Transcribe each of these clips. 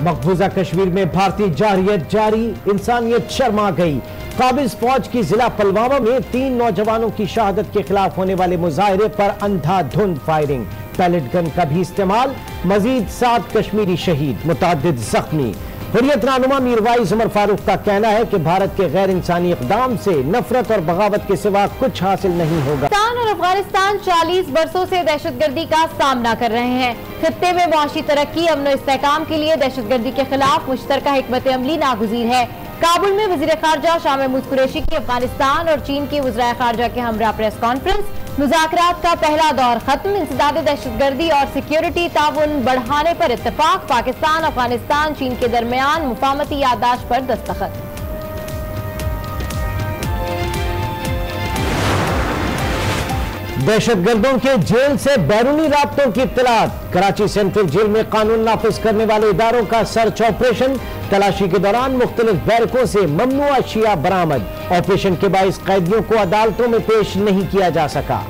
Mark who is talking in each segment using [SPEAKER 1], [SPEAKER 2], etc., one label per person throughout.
[SPEAKER 1] मकबूजा कश्मीर में भारतीय जारहियत जारी, इंसानियत शर्मा गई। काबिज फौज की जिला पुलवामा में 3 नौजवानों की शहादत के खिलाफ होने वाले मुजाहरे पर अंधाधुंध फायरिंग, पैलेट गन का भी इस्तेमाल, मजीद 7 कश्मीरी शहीद, मुतादिद जख्मी। हुर्रियत रहनुमा मीरवाइज उमर फारूक का कहना है कि भारत के गैर इंसानी इकदाम से नफरत और बगावत के सिवा कुछ हासिल नहीं होगा।
[SPEAKER 2] पाकिस्तान और अफगानिस्तान 40 बरसों से दहशतगर्दी का सामना कर रहे हैं। खित्ते में मुआशी तरक्की, अमन और इस्तेहकाम के लिए दहशतगर्दी के खिलाफ मुश्तरका हिकमत अमली नागुज़ीर है। काबुल में वज़ीर खारजा शाह महमूद कुरैशी की अफगानिस्तान और चीन के वज़ीर खारजा के हमरा प्रेस कॉन्फ्रेंस, मुज़ाकरात का पहला दौर खत्म, इंसदाद दहशतगर्दी और सिक्योरिटी ताउन बढ़ाने पर इत्तफाक, पाकिस्तान, अफगानिस्तान, चीन के दरमियान मुफाहमती याददाश्त पर दस्तखत।
[SPEAKER 1] दहशतगर्दों के जेल से बैरूनी राब्तों की इत्तलात, कराची सेंट्रल जेल में कानून नाफिज करने वाले इदारों का सर्च ऑपरेशन, तलाशी के दौरान मुख्तलिफ बैरकों से ममनुआ अशिया बरामद, ऑपरेशन के बाइस कैदियों को अदालतों में पेश नहीं किया जा सका।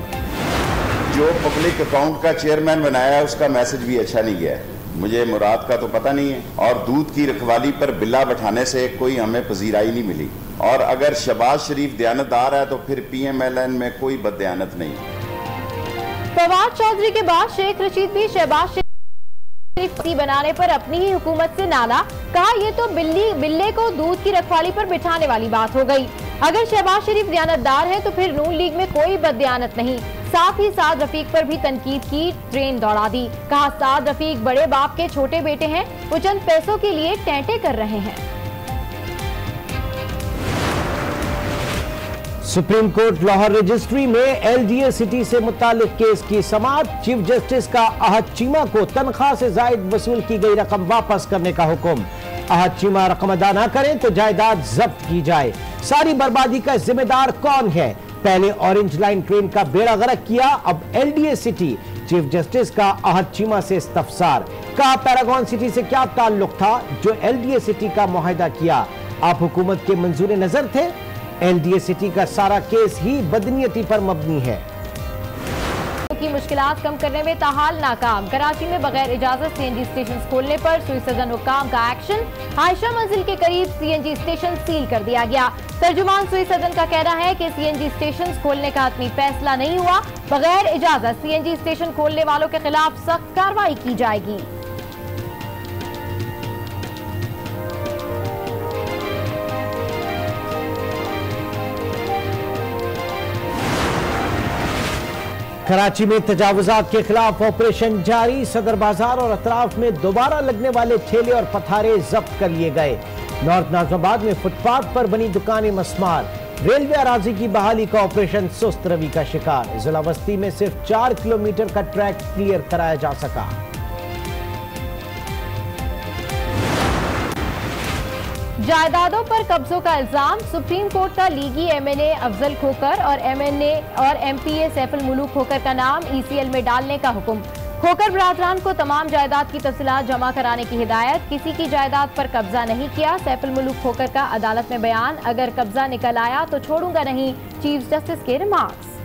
[SPEAKER 3] जो पब्लिक अकाउंट का चेयरमैन बनाया है उसका मैसेज भी अच्छा नहीं गया है, मुझे मुराद का तो पता नहीं है, और दूध की रखवाली पर बिल्ला बैठाने से कोई हमें पजीराई नहीं मिली, और अगर शहबाज शरीफ दयानतदार है तो फिर PMLN में कोई बददयानत नहीं।
[SPEAKER 2] फवाद चौधरी के बाद शेख रशीद भी शहबाज शरीफ बनाने पर अपनी ही हुकूमत से नाला, कहा यह तो बिल्ले को दूध की रखवाली पर बिठाने वाली बात हो गई। अगर शहबाज शरीफ दयानतदार है तो फिर नून लीग में कोई बददयानत नहीं। साथ ही साद रफीक पर भी तनकीद की, ट्रेन दौड़ा दी, कहा साद रफीक बड़े बाप के छोटे बेटे हैं, वो चंद पैसों के लिए टेंटे कर रहे हैं।
[SPEAKER 1] सुप्रीम कोर्ट लाहौर रजिस्ट्री में LDA सिटी से मुतालिक केस की समाअत, चीफ जस्टिस का अहद चीमा को तनख्वाह से जायद वसूल की गई रकम वापस करने का हुक्म। अहद चीमा रकम अदा न करें तो जायदाद जब्त की जाए। सारी बर्बादी का जिम्मेदार कौन है? पहले ऑरेंज लाइन ट्रेन का बेड़ा गर्क किया, अब LDA सिटी। चीफ जस्टिस का अहद चीमा से इस्तफसार, कहा पैरागॉन सिटी से क्या ताल्लुक था जो LDA सिटी का मुआहदा किया? आप हुकूमत के मंजूर नजर थे? LDA सिटी का सारा केस ही बदनीयती पर मबनी है।
[SPEAKER 2] की मुश्किलात कम करने में ताहाल नाकाम, कराची में बगैर इजाजत CNG स्टेशन खोलने पर सुई सदन हुक्काम का एक्शन, आयशा मंजिल के करीब CNG स्टेशन सील कर दिया गया। तर्जुमान सुई सदन का कहना है कि CNG स्टेशन खोलने का हतमी फैसला नहीं हुआ, बगैर इजाजत CNG स्टेशन खोलने वालों के खिलाफ सख्त कार्रवाई की जाएगी।
[SPEAKER 1] कराची में तजावुजात के खिलाफ ऑपरेशन जारी, सदर बाजार और अतराफ में दोबारा लगने वाले ठेले और पथारे जब्त कर लिए गए। नॉर्थ नाज़िमाबाद में फुटपाथ पर बनी दुकानें मस्मार, रेलवे अराजी की बहाली का ऑपरेशन सुस्त रवि का शिकार। जिला बस्ती में सिर्फ 4 किलोमीटर का ट्रैक क्लियर कराया जा सका।
[SPEAKER 2] जायदादों पर कब्जों का इल्जाम, सुप्रीम कोर्ट का लीगी MNA अफजल खोकर और MNA और MPA सैफुल मुलूक खोकर का नाम ECL में डालने का हुक्म। खोकर बरादरान को तमाम जायदाद की तफसीलात जमा कराने की हिदायत, किसी की जायदाद पर कब्जा नहीं किया। सैफुल मुलूक खोकर का अदालत में बयान, अगर कब्जा निकल आया तो छोड़ूंगा नहीं, चीफ जस्टिस के रिमार्क्स।